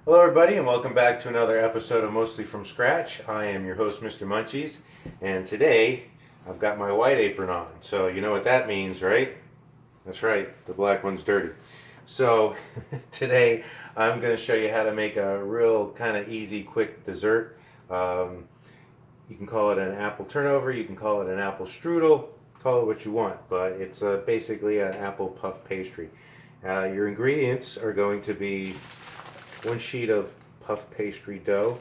Hello everybody and welcome back to another episode of Mostly From Scratch. I am your host Mr. Munchies, and today I've got my white apron on. So you know what that means, right? That's right, the black one's dirty. So today I'm going to show you how to make a real kind of easy, quick dessert. You can call it an apple turnover, you can call it an apple strudel, call it what you want, but it's basically an apple puff pastry. Your ingredients are going to be 1 sheet of puff pastry dough.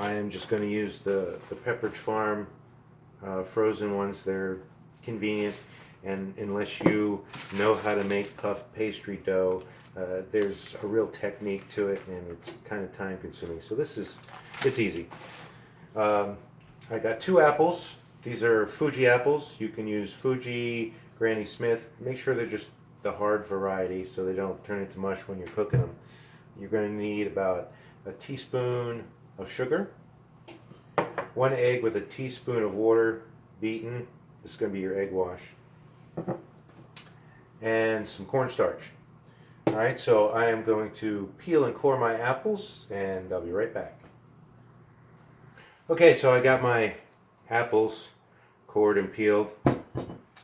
I am just going to use the Pepperidge Farm frozen ones. They're convenient, and unless you know how to make puff pastry dough, there's a real technique to it, and it's kind of time consuming. So it's easy. I got 2 apples. These are Fuji apples. You can use Fuji, Granny Smith. Make sure they're just the hard variety so they don't turn into mush when you're cooking them. You're going to need about a teaspoon of sugar, 1 egg with a teaspoon of water beaten. This is going to be your egg wash, and some cornstarch. Alright, so I am going to peel and core my apples, and I'll be right back. Okay, so I got my apples cored and peeled,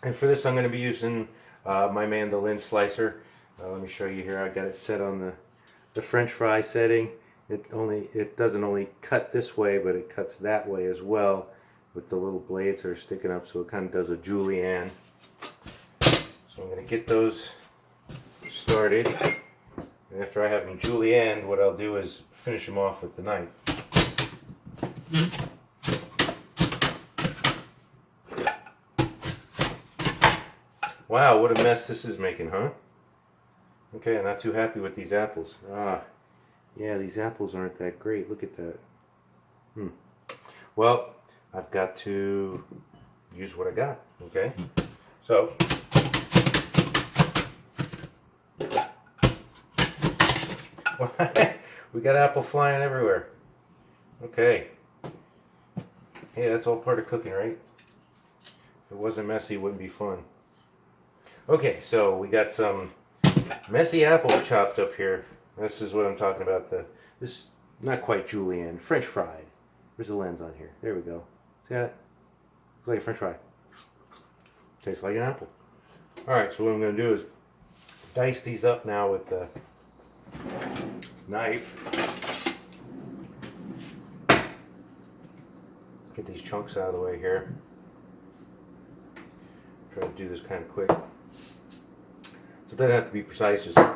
and for this I'm going to be using my mandolin slicer. Let me show you here. I got it set on the French fry setting. It doesn't only cut this way, but it cuts that way as well, with the little blades that are sticking up, so it kind of does a julienne. So I'm going to get those started, and after I have them julienne, what I'll do is finish them off with the knife. Wow, what a mess this is making, huh? Okay, I'm not too happy with these apples. Yeah, these apples aren't that great. Look at that. Well, I've got to use what I got, okay? So, we got apple flying everywhere. Okay. Hey, that's all part of cooking, right? If it wasn't messy, it wouldn't be fun. Okay, so we got some messy apples chopped up here. This is what I'm talking about. This not quite julienne, French fried. Where's the lens on here? There we go. See that? Looks like a French fry. Tastes like an apple. Alright, so what I'm going to do is dice these up now with the knife. Get these chunks out of the way here. Try to do this kind of quick. So it doesn't have to be precise, just and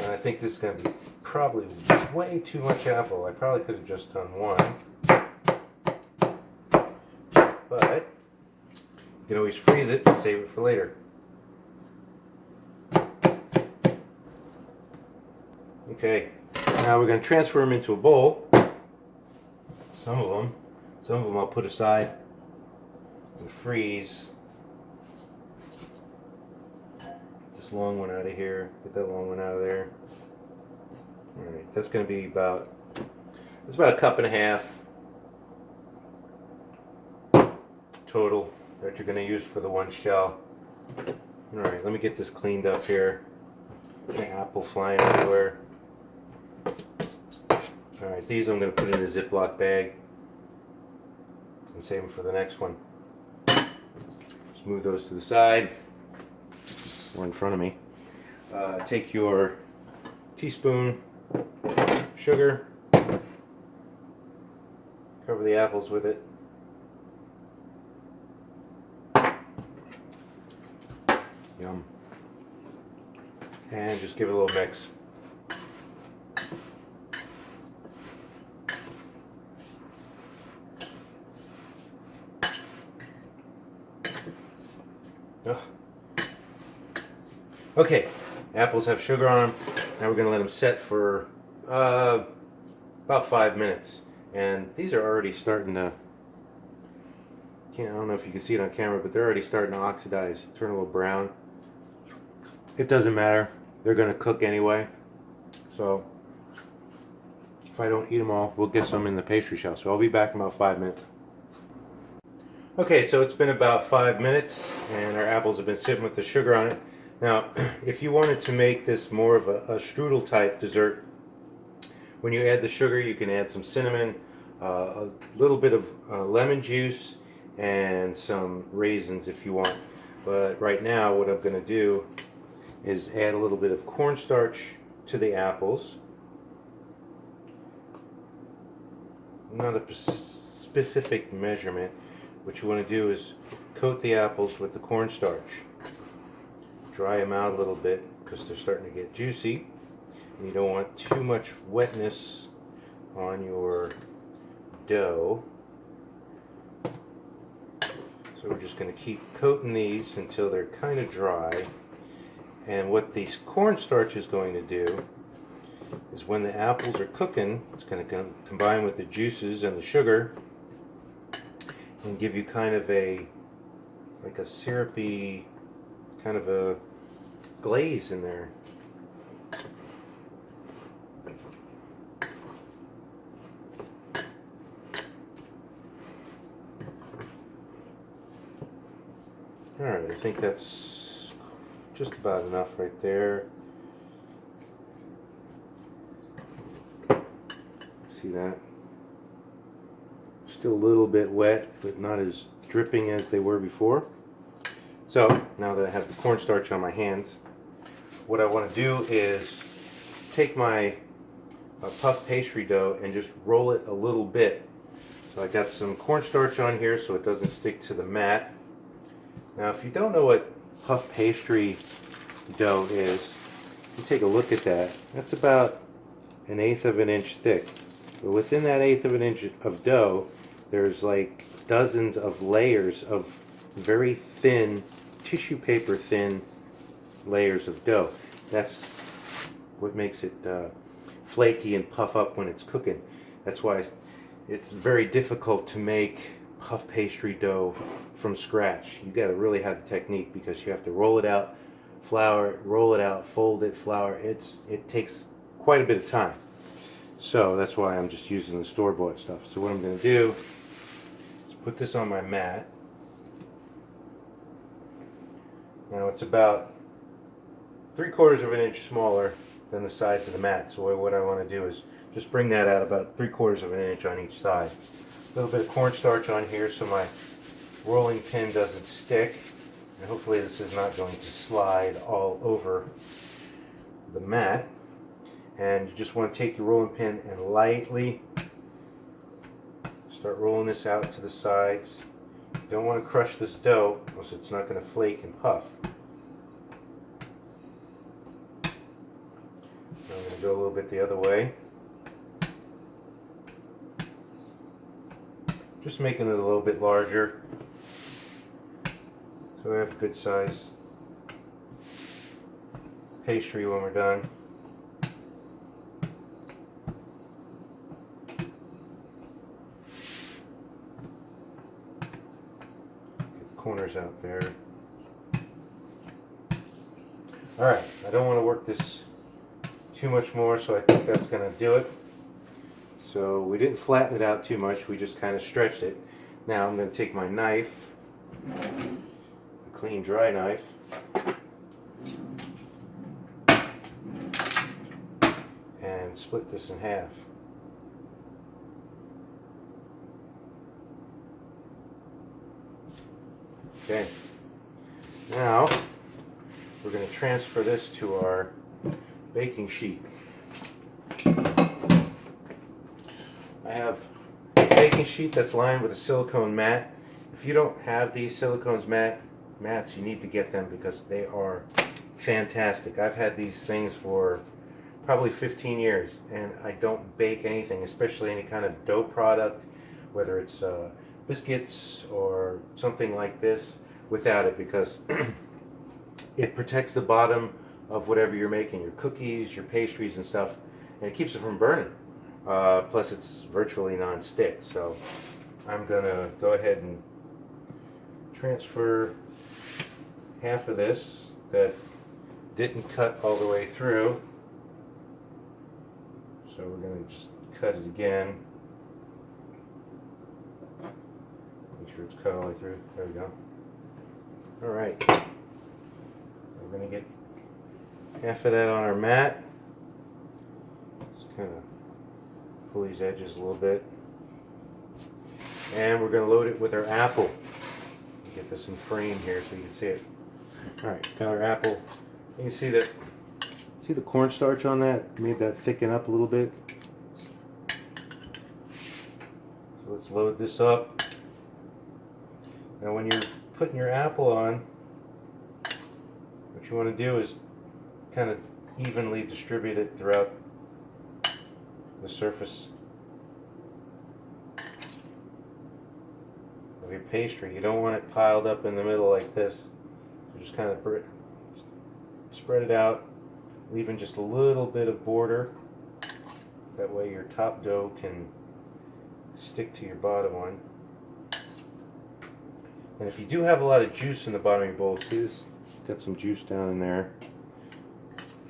I think this is going to be probably way too much apple. I probably could have just done 1. But you can always freeze it and save it for later. Okay, now we're going to transfer them into a bowl. Some of them I'll put aside and freeze. Get this long one out of here. Get that long one out of there. Alright, that's going to be about, it's about 1.5 cups total that you're going to use for the 1 shell. Alright, let me get this cleaned up here. The apple flying everywhere. Alright, these I'm going to put in a Ziploc bag and save them for the next one. Just move those to the side or in front of me. Take your teaspoon sugar, cover the apples with it. Yum. And just give it a little mix. Okay, apples have sugar on them. Now we're going to let them set for about 5 minutes. And these are already starting to, I don't know if you can see it on camera, but they're already starting to oxidize, turn a little brown. It doesn't matter. They're going to cook anyway. So if I don't eat them all, we'll get some in the pastry shell. So I'll be back in about 5 minutes. Okay, so it's been about 5 minutes and our apples have been sitting with the sugar on it. Now, if you wanted to make this more of a strudel type dessert, when you add the sugar, you can add some cinnamon, a little bit of lemon juice, and some raisins if you want. But right now, what I'm going to do is add a little bit of cornstarch to the apples. Not a specific measurement. What you want to do is coat the apples with the cornstarch. Dry them out a little bit because they're starting to get juicy. And you don't want too much wetness on your dough. So we're just going to keep coating these until they're kind of dry. And what the cornstarch is going to do is when the apples are cooking, it's going to combine with the juices and the sugar and give you kind of like a syrupy, kind of a glaze in there. Alright, I think that's just about enough right there. See that? Still a little bit wet, but not as dripping as they were before. So, now that I have the cornstarch on my hands, what I want to do is take my puff pastry dough and just roll it a little bit. So I got some cornstarch on here so it doesn't stick to the mat. Now, if you don't know what puff pastry dough is, you take a look at that. That's about 1/8 of an inch thick. But within that 1/8 of an inch of dough, there's like dozens of layers of very thin, tissue paper thin layers of dough. That's what makes it flaky and puff up when it's cooking. That's why it's very difficult to make puff pastry dough from scratch. You got to really have the technique because you have to roll it out, flour it, roll it out, fold it, flour it. It takes quite a bit of time. So that's why I'm just using the store-bought stuff. So what I'm going to do is put this on my mat. Now it's about 3/4 of an inch smaller than the sides of the mat. So what I want to do is just bring that out about 3/4 of an inch on each side. A little bit of cornstarch on here so my rolling pin doesn't stick. And hopefully this is not going to slide all over the mat. And you just want to take your rolling pin and lightly start rolling this out to the sides. You don't want to crush this dough, else it's not going to flake and puff. I'm going to go a little bit the other way. Just making it a little bit larger so we have a good size pastry when we're done. Corners out there. Alright, I don't want to work this too much more, so I think that's going to do it. So we didn't flatten it out too much, we just kind of stretched it. Now I'm going to take my knife, a clean dry knife, and split this in half. Okay, now we're going to transfer this to our baking sheet. I have a baking sheet that's lined with a silicone mat. If you don't have these silicone mats, you need to get them because they are fantastic. I've had these things for probably 15 years and I don't bake anything, especially any kind of dough product, whether it's biscuits or something like this, without it, because it protects the bottom of whatever you're making, your cookies, your pastries and stuff, and it keeps it from burning. Plus it's virtually non-stick. So I'm gonna go ahead and transfer half of this that didn't cut all the way through. So we're gonna just cut it again. Make sure it's cut all the way through. There we go. Alright. We're going to get half of that on our mat. Just kind of pull these edges a little bit. And we're going to load it with our apple. Get this in frame here so you can see it. Alright, got our apple. You can see that. See the cornstarch on that? Made that thicken up a little bit. So let's load this up. Now when you're putting your apple on, what you want to do is kind of evenly distribute it throughout the surface of your pastry. You don't want it piled up in the middle like this. So just kind of spread it out, leaving just a little bit of border. That way your top dough can stick to your bottom one. And if you do have a lot of juice in the bottom of your bowl, see this? Got some juice down in there.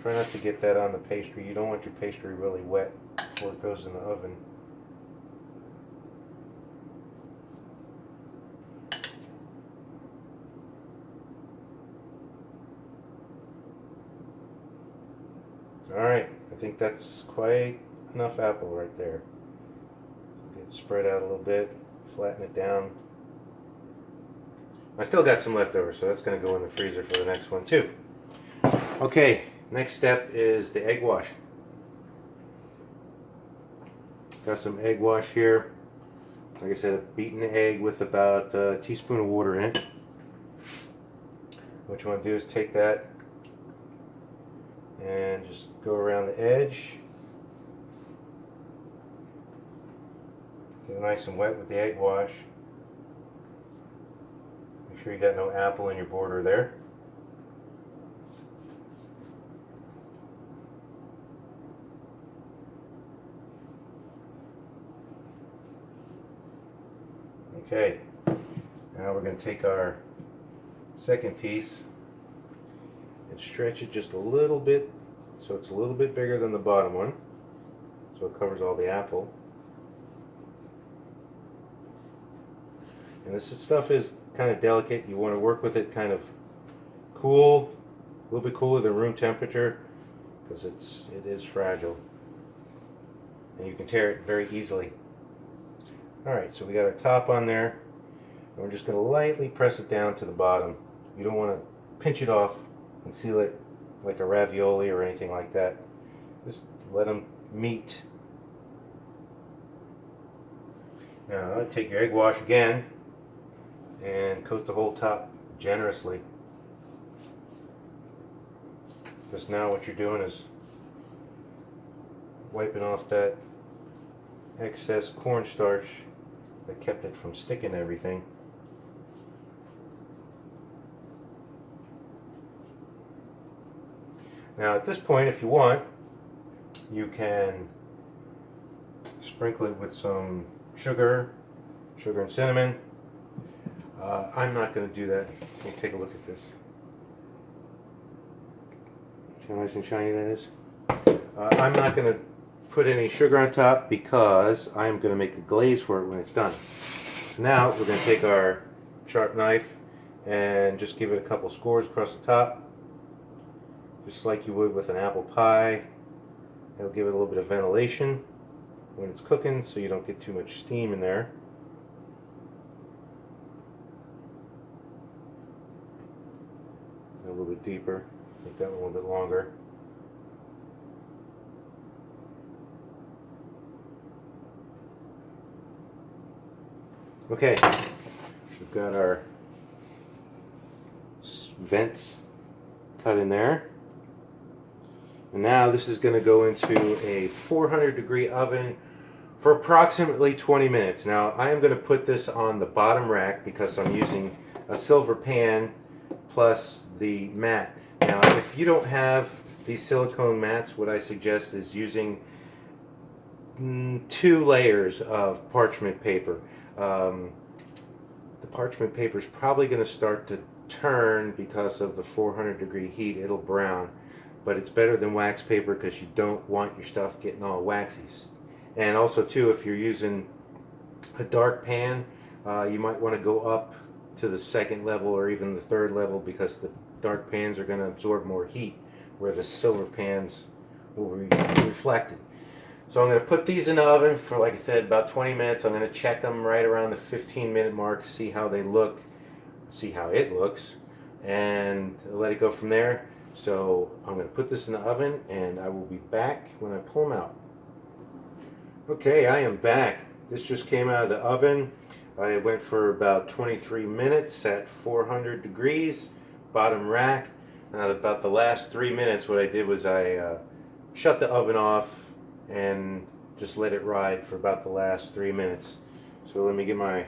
Try not to get that on the pastry. You don't want your pastry really wet before it goes in the oven. Alright, I think that's quite enough apple right there. Get it spread out a little bit, flatten it down. I still got some left over, so that's going to go in the freezer for the next one too. Okay, next step is the egg wash. Got some egg wash here. Like I said, a beaten egg with about a teaspoon of water in it. What you want to do is take that and just go around the edge. Get it nice and wet with the egg wash. Make sure you got no apple in your border there. Okay, now we're going to take our second piece and stretch it just a little bit so it's a little bit bigger than the bottom one, so it covers all the apple. And this stuff is kind of delicate. You want to work with it kind of cool, a little bit cooler than room temperature, because it is fragile and you can tear it very easily. Alright, so we got our top on there, and we're just going to lightly press it down to the bottom. You don't want to pinch it off and seal it like a ravioli or anything like that. Just let them meet. Now take your egg wash again and coat the whole top generously. Because now what you're doing is wiping off that excess cornstarch that kept it from sticking to everything. Now at this point, if you want, you can sprinkle it with some sugar and cinnamon. I'm not going to do that. Let me take a look at this. See how nice and shiny that is? I'm not going to put any sugar on top because I'm going to make a glaze for it when it's done. So now we're going to take our sharp knife and just give it a couple scores across the top, just like you would with an apple pie. It'll give it a little bit of ventilation when it's cooking so you don't get too much steam in there. A little bit deeper, make that one a little bit longer. Okay, we've got our vents cut in there. And now this is going to go into a 400-degree oven for approximately 20 minutes. Now I am going to put this on the bottom rack because I'm using a silver pan plus the mat. Now if you don't have these silicone mats, what I suggest is using 2 layers of parchment paper. The parchment paper is probably going to start to turn because of the 400-degree heat. It'll brown, but it's better than wax paper because you don't want your stuff getting all waxy. And also too, if you're using a dark pan, You might want to go up to the second level or even the third level because the dark pans are going to absorb more heat where the silver pans will be reflected. So I'm going to put these in the oven for, like I said, about 20 minutes. I'm going to check them right around the 15-minute mark, see how they look, see how it looks, and let it go from there. So I'm going to put this in the oven and I will be back when I pull them out. Okay, I am back. This just came out of the oven. I went for about 23 minutes at 400 degrees, bottom rack. About the last 3 minutes, what I did was I shut the oven off and just let it ride for about the last 3 minutes. So let me get my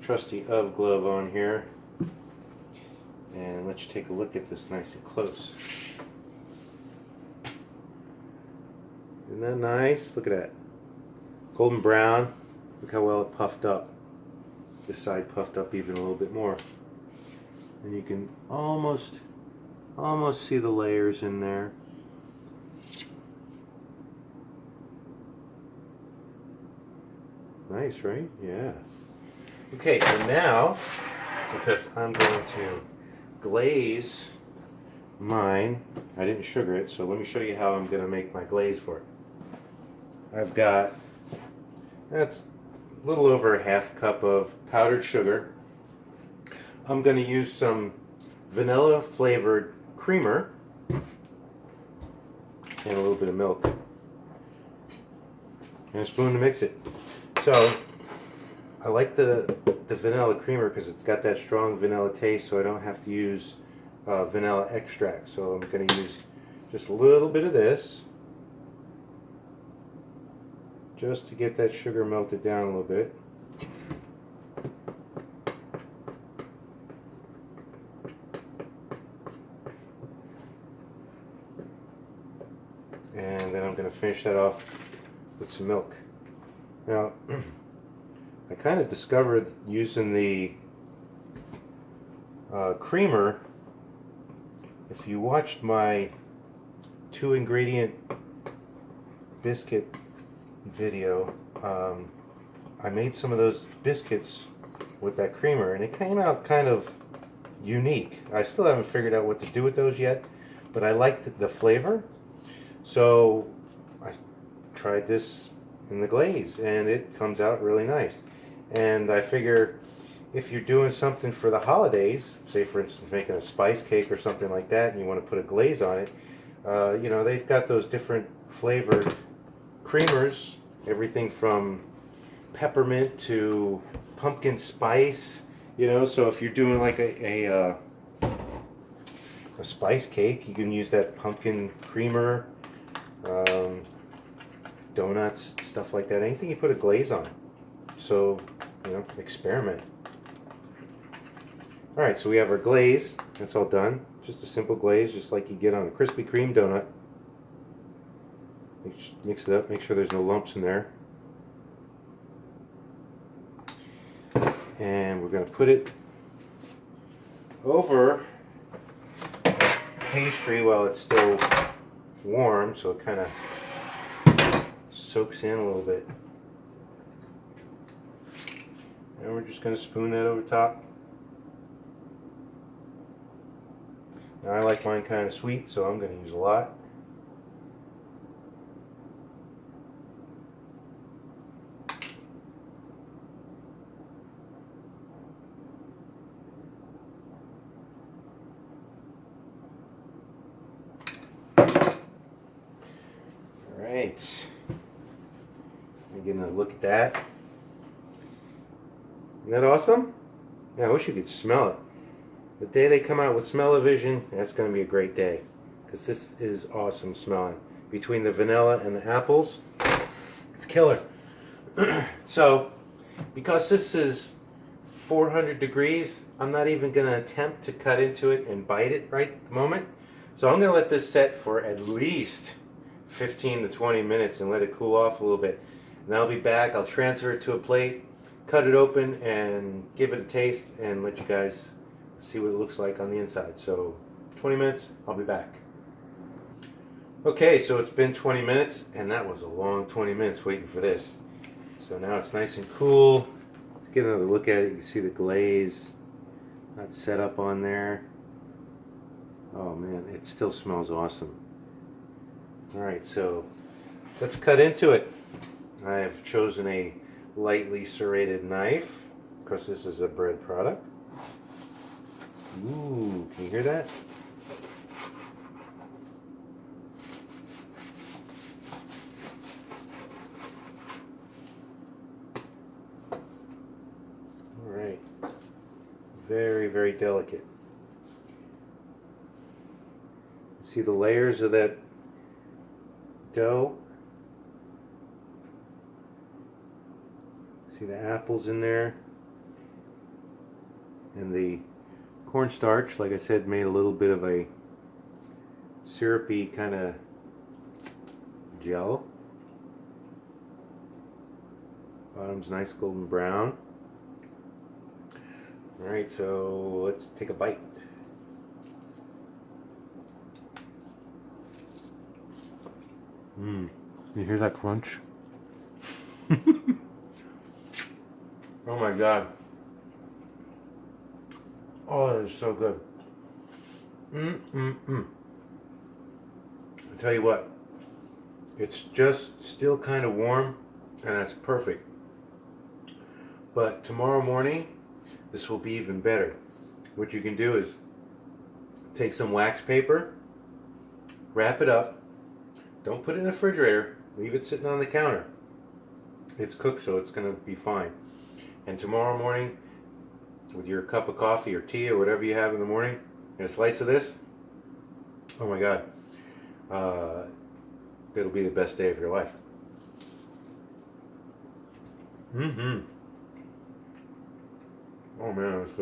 trusty oven glove on here and let you take a look at this nice and close. Isn't that nice? Look at that. Golden brown. Look how well it puffed up. This side puffed up even a little bit more. And you can almost see the layers in there. Nice, right? Yeah. Okay, so now, because I'm going to glaze mine, I didn't sugar it, so let me show you how I'm going to make my glaze for it. I've got, that's a little over a half cup of powdered sugar. I'm going to use some vanilla flavored creamer and a little bit of milk and a spoon to mix it. So I like the vanilla creamer because it's got that strong vanilla taste, so I don't have to use vanilla extract. So I'm going to use just a little bit of this just to get that sugar melted down a little bit. And then I'm going to finish that off with some milk. Now, I kind of discovered using the creamer, if you watched my 2-ingredient biscuit video, I made some of those biscuits with that creamer and it came out kind of unique. I still haven't figured out what to do with those yet, but I liked the flavor. So I tried this in the glaze and it comes out really nice. And I figure if you're doing something for the holidays, say for instance making a spice cake or something like that, and you want to put a glaze on it, you know, they've got those different flavored creamers, everything from peppermint to pumpkin spice, you know. So if you're doing like a spice cake, you can use that pumpkin creamer, donuts, stuff like that, anything you put a glaze on. So, you know, experiment. Alright, so we have our glaze. That's all done. Just a simple glaze, just like you get on a Krispy Kreme donut. Mix it up, make sure there's no lumps in there. And we're going to put it over pastry while it's still warm, so it kind of soaks in a little bit. And we're just going to spoon that over top. Now I like mine kind of sweet, so I'm going to use a lot. Alright. I'm getting a look at that. Isn't that awesome? Yeah, I wish you could smell it. The day they come out with smell-o-vision, that's going to be a great day. Because this is awesome smelling. Between the vanilla and the apples, it's killer. So, because this is 400 degrees, I'm not even going to attempt to cut into it and bite it right at the moment. So I'm going to let this set for at least 15 to 20 minutes and let it cool off a little bit. And I'll be back. I'll transfer it to a plate, cut it open, and give it a taste and let you guys see what it looks like on the inside. So 20 minutes, I'll be back. Okay, so it's been 20 minutes, and that was a long 20 minutes waiting for this. So now it's nice and cool. get another look at it. You can see the glaze that's set up on there. Oh man, it still smells awesome. Alright, so let's cut into it. I have chosen a lightly serrated knife because this is a bread product. Ooh, can you hear that? Alright, very, very delicate. See the layers of that dough? See the apples in there? And the cornstarch, like I said, made a little bit of a syrupy kind of gel. Bottom's nice golden brown. Alright, so let's take a bite. You hear that crunch? Oh my god. Oh, that is so good. I tell you what, it's just still kind of warm, and that's perfect. But tomorrow morning, this will be even better. What you can do is take some wax paper, wrap it up, don't put it in the refrigerator, leave it sitting on the counter. It's cooked, so it's going to be fine. And tomorrow morning, with your cup of coffee or tea or whatever you have in the morning, and a slice of this, oh my god, it'll be the best day of your life. Oh man, that's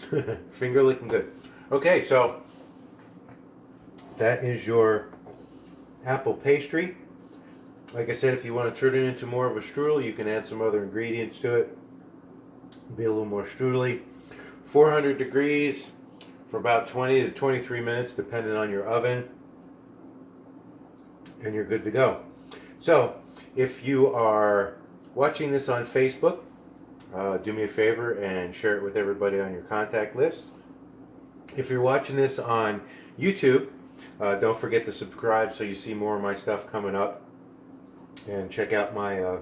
good. Finger licking good. Okay, so that is your apple pastry. Like I said, if you want to turn it into more of a strudel, you can add some other ingredients to it. Be a little more strudely. 400 degrees for about 20 to 23 minutes, depending on your oven, and you're good to go. So, if you are watching this on Facebook, do me a favor and share it with everybody on your contact list. If you're watching this on YouTube, don't forget to subscribe so you see more of my stuff coming up. And check out my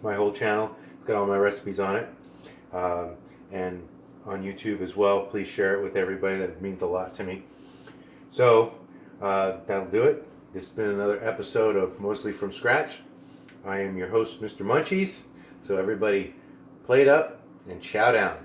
my whole channel. It's got all my recipes on it. And on YouTube as well. Please share it with everybody. That means a lot to me. So, that'll do it. This has been another episode of Mostly From Scratch. I am your host, Mr. Munchies. So everybody, plate up and chow down.